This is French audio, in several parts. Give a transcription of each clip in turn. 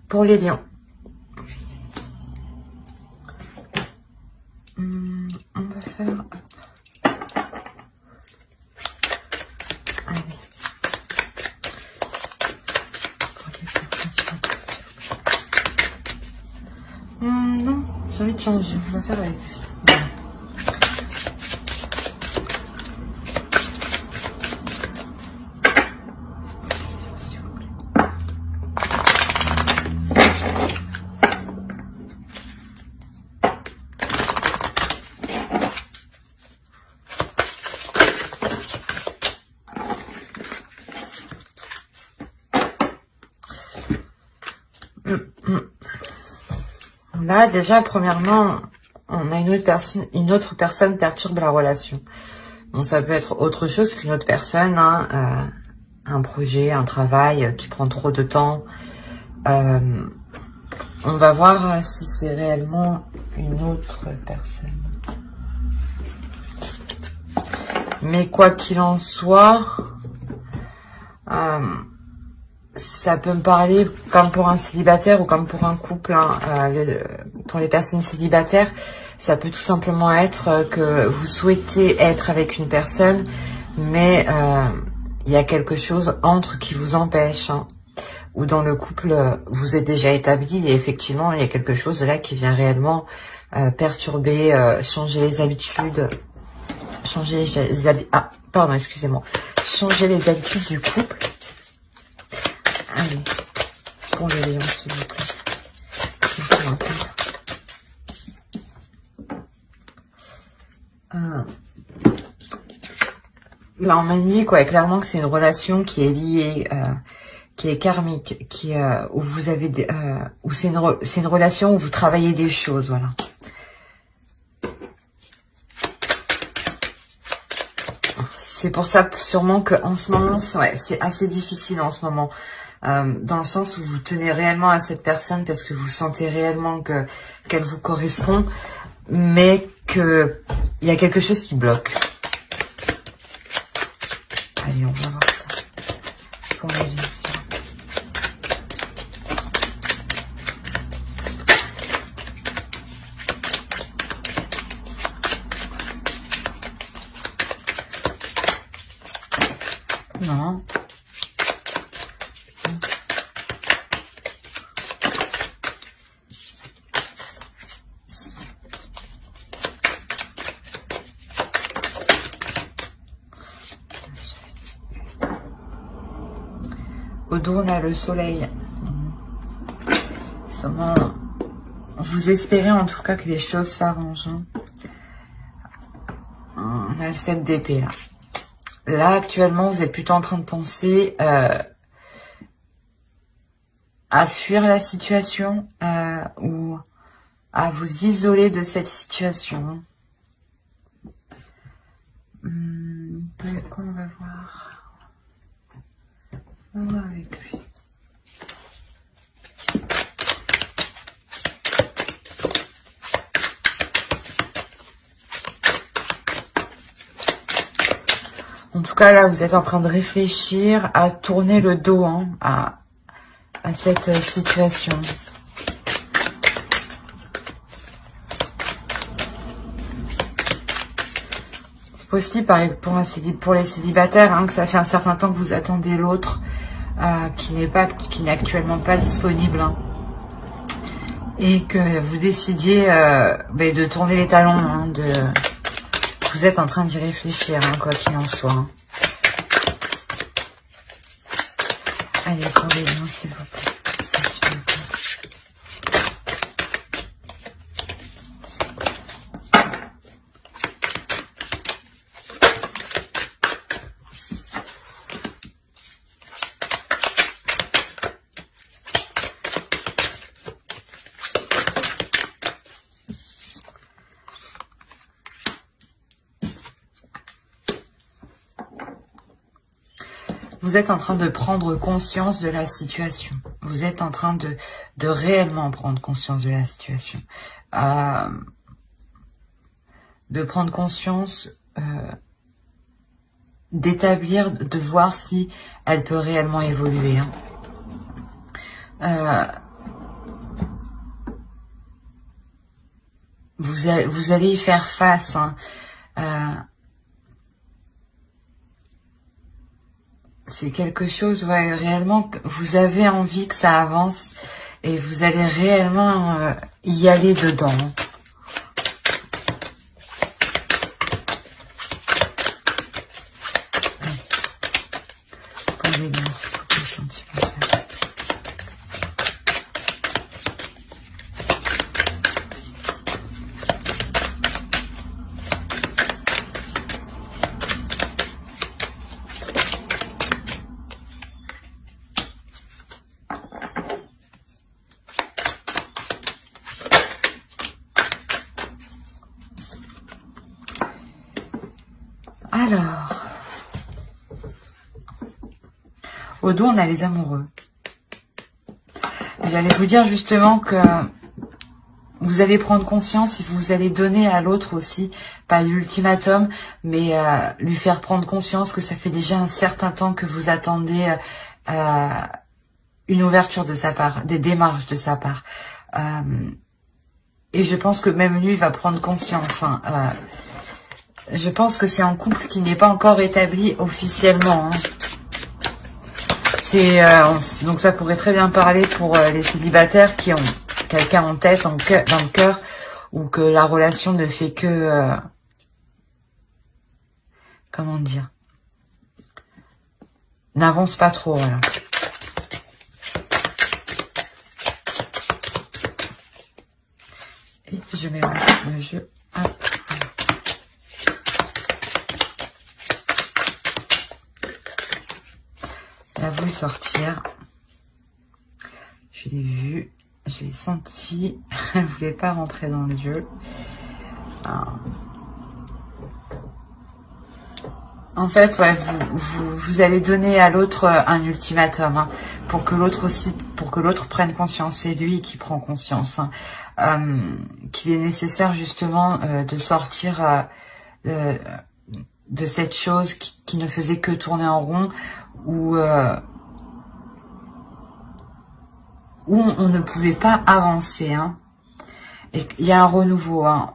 pour les lions. On va faire... Allez. Pour les personnes, non, j'ai envie de changer. On va faire avec lui. Là, déjà, premièrement, on a une autre personne perturbe la relation. Bon, ça peut être autre chose qu'une autre personne, hein, un projet, un travail qui prend trop de temps. On va voir si c'est réellement une autre personne. Mais quoi qu'il en soit, ça peut me parler comme pour un célibataire ou comme pour un couple. Hein, pour les personnes célibataires, ça peut tout simplement être que vous souhaitez être avec une personne, mais il y a quelque chose entre qui vous empêche. Hein, ou dans le couple, vous êtes déjà établi et effectivement, il y a quelque chose là qui vient réellement perturber, changer les habitudes, changer les habitudes du couple. Allez, pour le lion, s'il vous plaît. Là, on m'indique clairement que c'est une relation qui est liée, qui est karmique, où vous avez où c'est une relation où vous travaillez des choses, voilà. C'est pour ça sûrement que en ce moment, c'est assez difficile en ce moment. Dans le sens où vous tenez réellement à cette personne parce que vous sentez réellement qu'elle vous correspond, mais que il y a quelque chose qui bloque. Allez, on va voir ça. Pour les gens. Non. Au dos, on a le soleil. Vous espérez en tout cas que les choses s'arrangent. On a le 7 d'épée là. Là, actuellement, vous êtes plutôt en train de penser à fuir la situation ou à vous isoler de cette situation. On va voir. On va voir avec lui. En tout cas, là, vous êtes en train de réfléchir à tourner le dos à cette situation. Aussi, pour les célibataires, que ça fait un certain temps que vous attendez l'autre, qui n'est actuellement pas disponible, et que vous décidiez de tourner les talons, vous êtes en train d'y réfléchir, quoi qu'il en soit. Allez, pour les lions, s'il vous plaît. Vous êtes en train de prendre conscience de la situation. Vous êtes en train de réellement prendre conscience de la situation. De prendre conscience, d'établir, de voir si elle peut réellement évoluer. vous allez y faire face. Hein. C'est quelque chose, ouais, réellement, que vous avez envie que ça avance et vous allez réellement y aller dedans. Posez bien, s'il vous plaît, sentimental. Alors, au dos, on a les amoureux. J'allais vous dire justement que vous allez prendre conscience et vous allez donner à l'autre aussi, pas l'ultimatum, mais lui faire prendre conscience que ça fait déjà un certain temps que vous attendez une ouverture de sa part, des démarches de sa part. Et je pense que même lui va prendre conscience. Hein, je pense que c'est un couple qui n'est pas encore établi officiellement. Hein. Donc ça pourrait très bien parler pour les célibataires qui ont quelqu'un en tête, dans le cœur, ou que la relation ne fait que... comment dire, n'avance pas trop, voilà. Et je mélange le jeu. Hop. Elle a voulu sortir. Je l'ai vu. Je l'ai senti. Elle voulait pas rentrer dans le jeu. Alors. En fait, ouais, vous allez donner à l'autre un ultimatum, hein, pour que l'autre aussi, pour que l'autre prenne conscience. C'est lui qui prend conscience, hein, qu'il est nécessaire justement de sortir de cette chose qui ne faisait que tourner en rond, où on ne pouvait pas avancer, hein. Et il y a un renouveau, hein.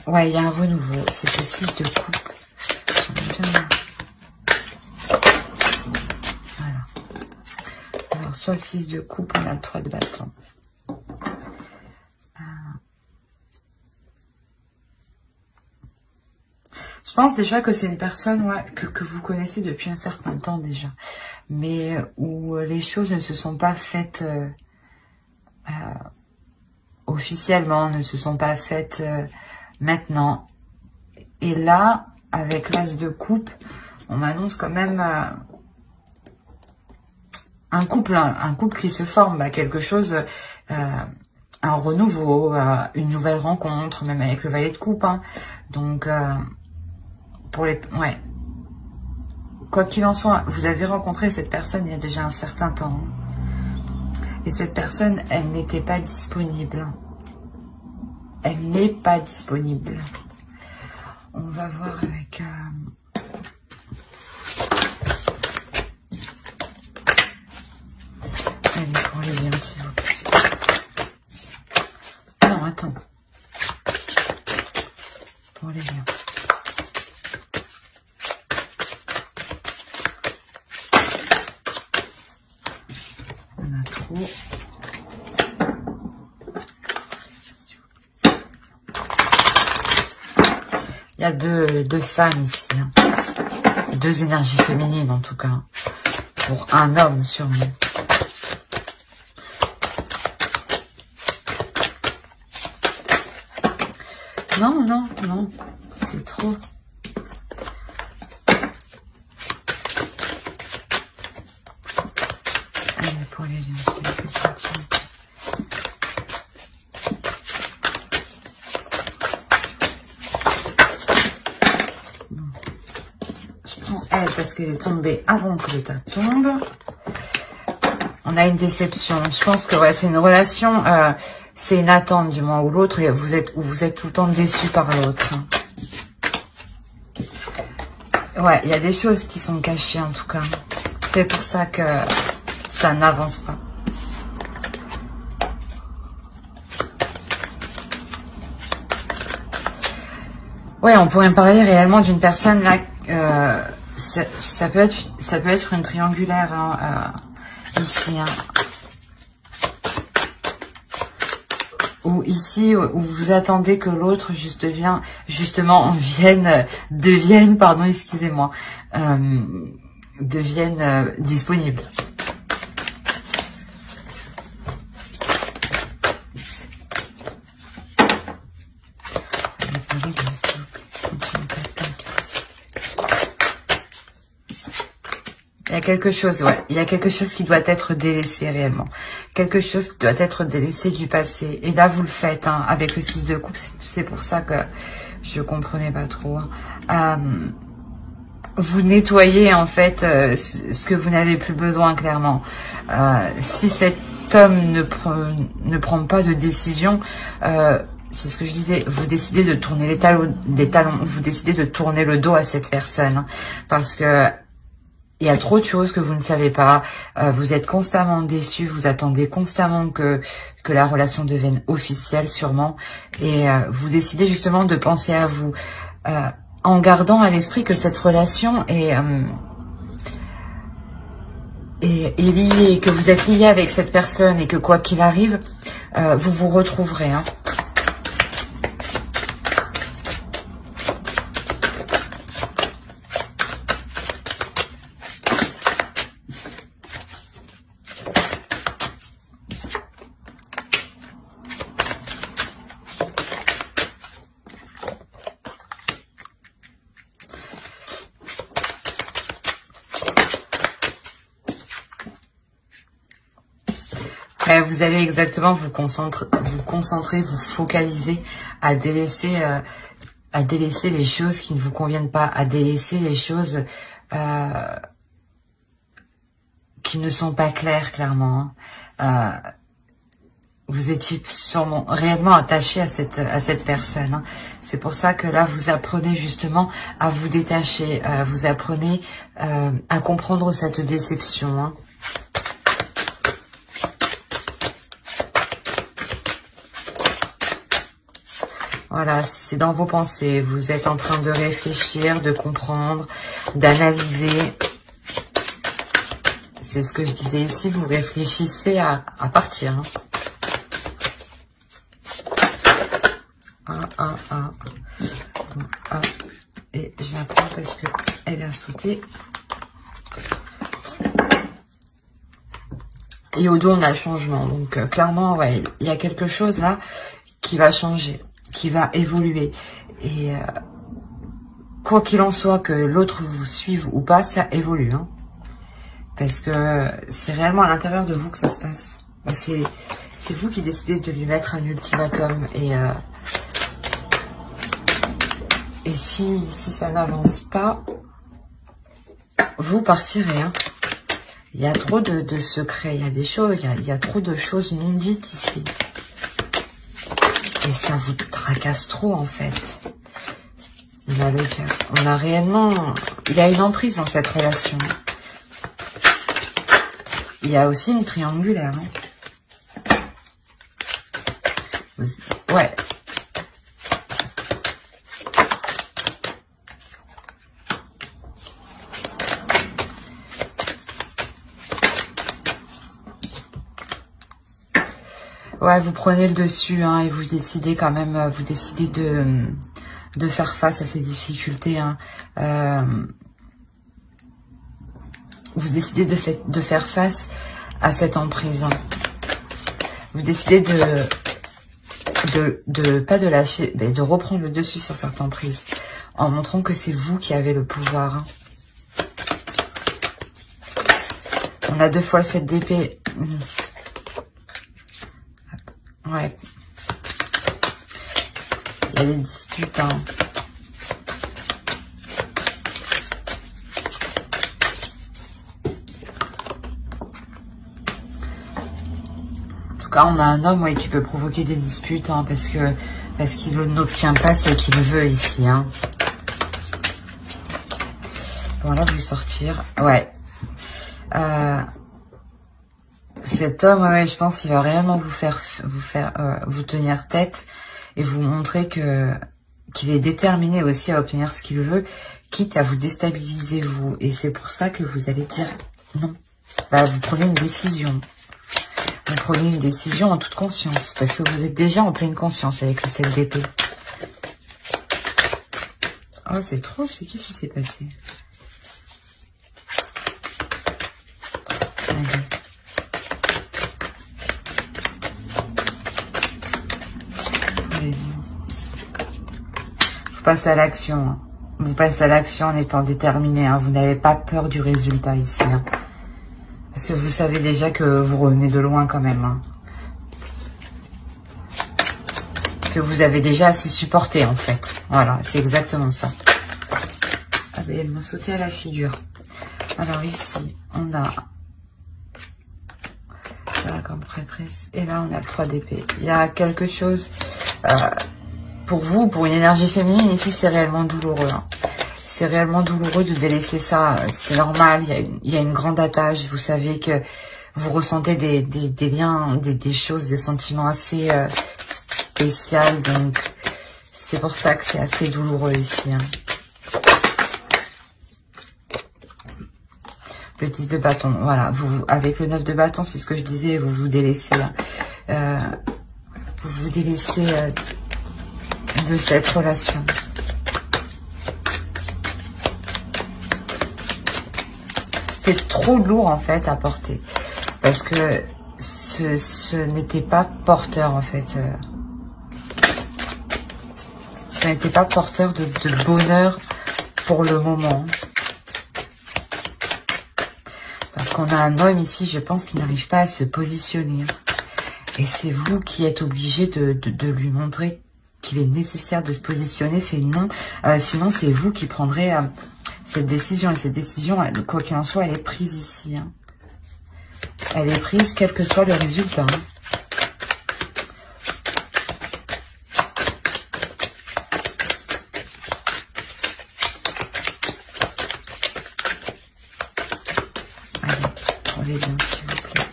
Ouais, il y a un renouveau. C'est ce 6 de coupe. Voilà. Alors, sur le 6 de coupe, on a le 3 de bâton. Je pense déjà que c'est une personne, ouais, que vous connaissez depuis un certain temps déjà, mais où les choses ne se sont pas faites officiellement, ne se sont pas faites maintenant. Et là, avec l'as de coupe, on m'annonce quand même un couple qui se forme, bah, quelque chose, un renouveau, une nouvelle rencontre, même avec le valet de coupe, hein. Donc pour les, ouais, quoi qu'il en soit, vous avez rencontré cette personne il y a déjà un certain temps, et cette personne, elle n'était pas disponible. Elle n'est pas disponible. On va voir avec... Allez, pour les liens, s'il vous plaît. Non, attends. Pour les liens. On a trop... Il y a deux femmes ici, hein. Deux énergies féminines en tout cas, pour un homme sûrement. Non, non, non, c'est trop. Allez, pour les liens, c'est la question. Elle, parce qu'elle est tombée avant que l'état tombe. On a une déception. Je pense que ouais, c'est une relation, c'est une attente du moins, ou l'autre, vous êtes tout le temps déçu par l'autre. Ouais, il y a des choses qui sont cachées en tout cas. C'est pour ça que ça n'avance pas. Ouais, on pourrait parler réellement d'une personne là. Ça peut être une triangulaire hein, ici. Hein. Ou ici, où vous attendez que l'autre devienne, pardon, excusez-moi, devienne disponible. Il y a quelque chose, ouais. Il y a quelque chose qui doit être délaissé réellement. Quelque chose qui doit être délaissé du passé. Et là, vous le faites, hein, avec le 6 de coupe. C'est pour ça que je comprenais pas trop. Hein. Vous nettoyez, en fait, ce que vous n'avez plus besoin, clairement. Si cet homme ne prend pas de décision, c'est ce que je disais, vous décidez de tourner les talons, vous décidez de tourner le dos à cette personne. Hein, parce que il y a trop de choses que vous ne savez pas. Vous êtes constamment déçu. Vous attendez constamment que la relation devienne officielle, sûrement. Et vous décidez justement de penser à vous. En gardant à l'esprit que cette relation est liée, que vous êtes lié avec cette personne et que quoi qu'il arrive, vous vous retrouverez. Hein. Vous allez exactement vous concentrer, vous focaliser à délaisser les choses qui ne vous conviennent pas, à délaisser les choses qui ne sont pas claires, clairement. Hein. Vous étiez sûrement réellement attaché à cette personne. Hein. C'est pour ça que là, vous apprenez justement à vous détacher, vous apprenez à comprendre cette déception. Hein. Voilà, c'est dans vos pensées. Vous êtes en train de réfléchir, de comprendre, d'analyser. C'est ce que je disais ici, vous réfléchissez à partir. Hein. Et je la prends parce qu'elle a sauté. Et au dos, on a le changement. Donc, clairement, ouais, il y a quelque chose là qui va changer, qui va évoluer. Et quoi qu'il en soit, que l'autre vous suive ou pas, ça évolue. Hein. Parce que c'est réellement à l'intérieur de vous que ça se passe. C'est vous qui décidez de lui mettre un ultimatum. Et si ça n'avance pas, vous partirez. Hein. Il y a trop de secrets, il y a des choses, il y a trop de choses non dites ici. Et ça vous tracasse trop, en fait. Il y a une emprise dans cette relation. Il y a aussi une triangulaire. Hein. Ouais. Ouais, vous prenez le dessus hein, et vous décidez quand même, de faire face à ces difficultés. Hein. Vous décidez de faire face à cette emprise. Hein. Vous décidez pas de lâcher, mais de reprendre le dessus sur cette emprise, en montrant que c'est vous qui avez le pouvoir. Hein. On a 2 fois le 7 d'épée. Ouais. Il y a des disputes. Hein. En tout cas, on a un homme ouais, qui peut provoquer des disputes hein, parce qu'il n'obtient pas ce qu'il veut ici. Hein. Bon, là, je vais sortir. Ouais. Cet homme, ouais, je pense qu'il va réellement vous tenir tête et vous montrer que qu'il est déterminé aussi à obtenir ce qu'il veut, quitte à vous déstabiliser vous. Et c'est pour ça que vous allez dire non. Bah, vous prenez une décision. Vous prenez une décision en toute conscience, parce que vous êtes déjà en pleine conscience avec ce 7 d'épée. Oh, c'est trop, c'est qu'est-ce qui s'est passé? Allez. Allez-y. Vous passez à l'action. Hein. Vous passez à l'action en étant déterminé. Hein. Vous n'avez pas peur du résultat ici. Hein. Parce que vous savez déjà que vous revenez de loin quand même. Hein. Que vous avez déjà assez supporté en fait. Voilà, c'est exactement ça. Ah ben, elles m'ont sauté à la figure. Alors ici, on a là comme prêtresse. Et là, on a le 3 d'épée. Il y a quelque chose pour vous, pour une énergie féminine. Ici, c'est réellement douloureux. Hein. C'est réellement douloureux de délaisser ça. C'est normal, il y a une grande attache. Vous savez que vous ressentez des liens, des choses, des sentiments assez spéciaux. Donc, c'est pour ça que c'est assez douloureux ici. Hein. Le 10 de bâton, voilà. Vous, avec le 9 de bâton, c'est ce que je disais, vous vous délaissez. Vous vous délaissez de cette relation. C'est trop lourd en fait à porter parce que ce n'était pas porteur en fait, ça n'était pas porteur de bonheur pour le moment, parce qu'on a un homme ici, je pense, qui n'arrive pas à se positionner et c'est vous qui êtes obligé de lui montrer qu'il est nécessaire de se positionner, sinon c'est vous qui prendrez cette décision. Et cette décision, quoi qu'il en soit, elle est prise ici. Hein. Elle est prise quel que soit le résultat. Hein. Allez, prenez bien, s'il vous plaît.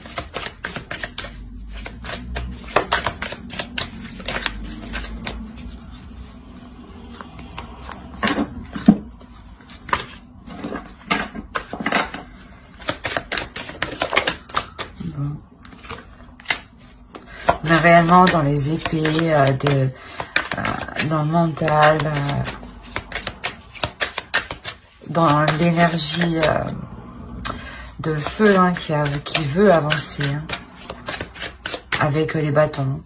On est réellement dans les épées, dans le mental, dans l'énergie de feu hein, qui veut avancer hein, avec les bâtons.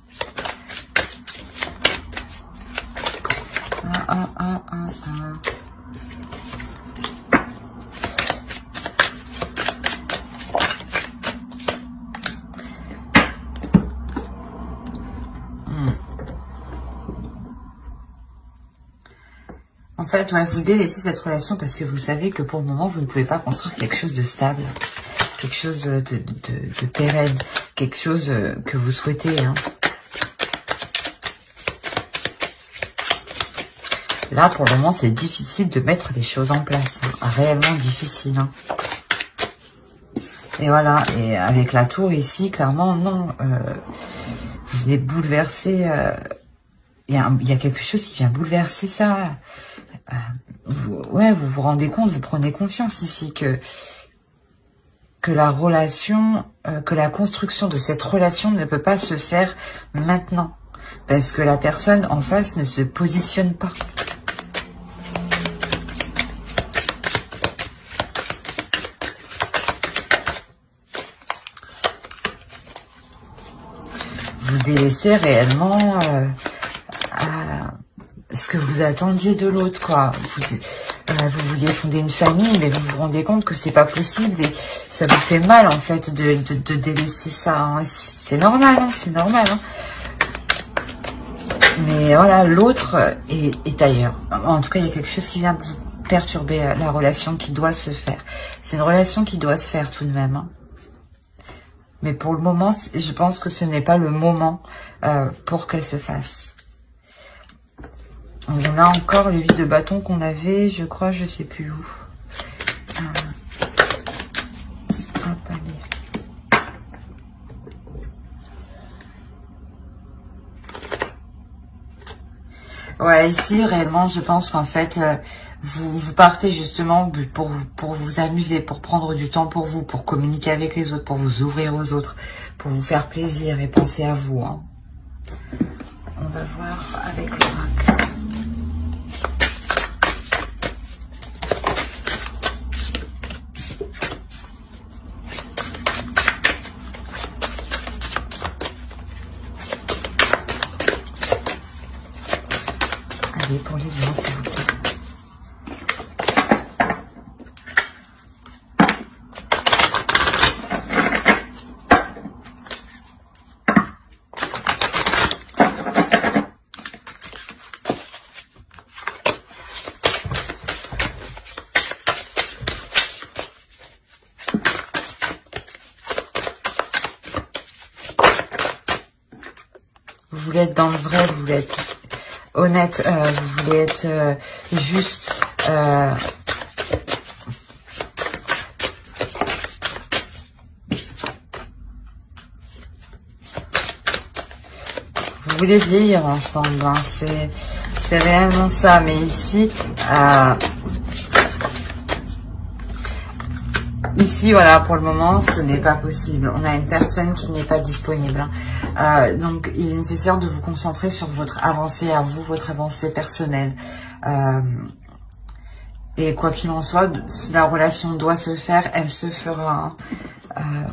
En fait, ouais, vous délaissez cette relation parce que vous savez que pour le moment, vous ne pouvez pas construire quelque chose de stable, quelque chose de pérenne, quelque chose que vous souhaitez. Hein. Là, pour le moment, c'est difficile de mettre les choses en place. Hein. Réellement difficile. Hein. Et voilà, et avec la tour ici, clairement, non. Vous venez bouleverser... Il y a quelque chose qui vient bouleverser ça. Vous vous rendez compte, vous prenez conscience ici que la relation, que la construction de cette relation ne peut pas se faire maintenant. Parce que la personne en face ne se positionne pas. Vous délaissez réellement ce que vous attendiez de l'autre, quoi. Vous vouliez fonder une famille, mais vous vous rendez compte que c'est pas possible et ça vous fait mal, en fait, de délaisser ça. Hein. C'est normal, hein, c'est normal. Hein. Mais voilà, l'autre est ailleurs. En tout cas, il y a quelque chose qui vient perturber la relation qui doit se faire. C'est une relation qui doit se faire tout de même. Hein. Mais pour le moment, je pense que ce n'est pas le moment pour qu'elle se fasse. On a encore les 8 de bâton qu'on avait, je crois, je sais plus où. Hop, allez. Ouais, ici, réellement, je pense qu'en fait, vous partez justement pour vous amuser, pour prendre du temps pour vous, pour communiquer avec les autres, pour vous ouvrir aux autres, pour vous faire plaisir et penser à vous. Hein. On va voir avec l'oracle. Allez, pour les lions, s'il vous plaît. Vous voulez être dans le vrai, vous voulez être honnête, vous voulez être juste. Vous voulez vieillir ensemble, hein, c'est réellement ça. Mais ici, ici, voilà, pour le moment, ce n'est pas possible. On a une personne qui n'est pas disponible. Hein. Donc, il est nécessaire de vous concentrer sur votre avancée à vous, votre avancée personnelle. Et quoi qu'il en soit, si la relation doit se faire, elle se fera. Hein.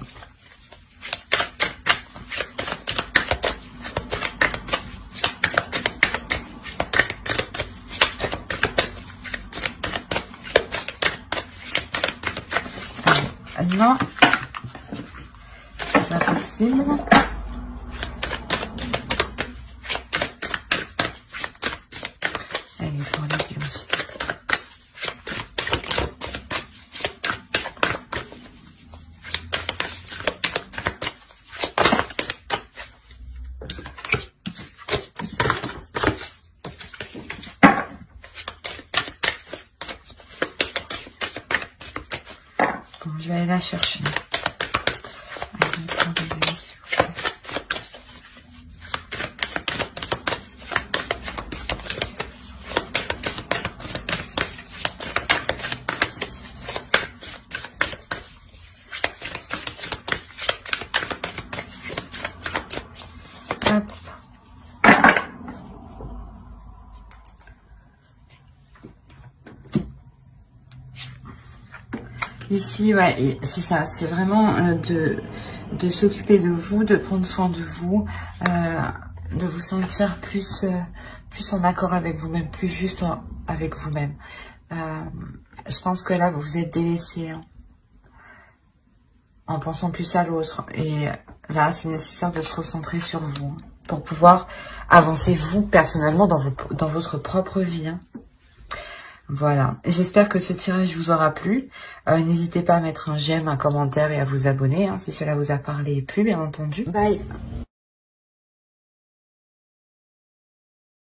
Non, c'est pas possible. Allez, pour les lions aussi. Bon, je vais aller la chercher. Allez, pour les lions, s'il vous plaît. Hop. Ici, ouais, c'est ça, c'est vraiment de s'occuper de vous, de prendre soin de vous, de vous sentir plus en accord avec vous-même, plus juste avec vous-même. Je pense que là, vous êtes délaissé, hein, en pensant plus à l'autre. Et là, c'est nécessaire de se recentrer sur vous, hein, pour pouvoir avancer, vous, personnellement, dans votre propre vie. Hein. Voilà, j'espère que ce tirage vous aura plu. N'hésitez pas à mettre un j'aime, un commentaire et à vous abonner, hein, si cela vous a parlé et plu, bien entendu. Bye.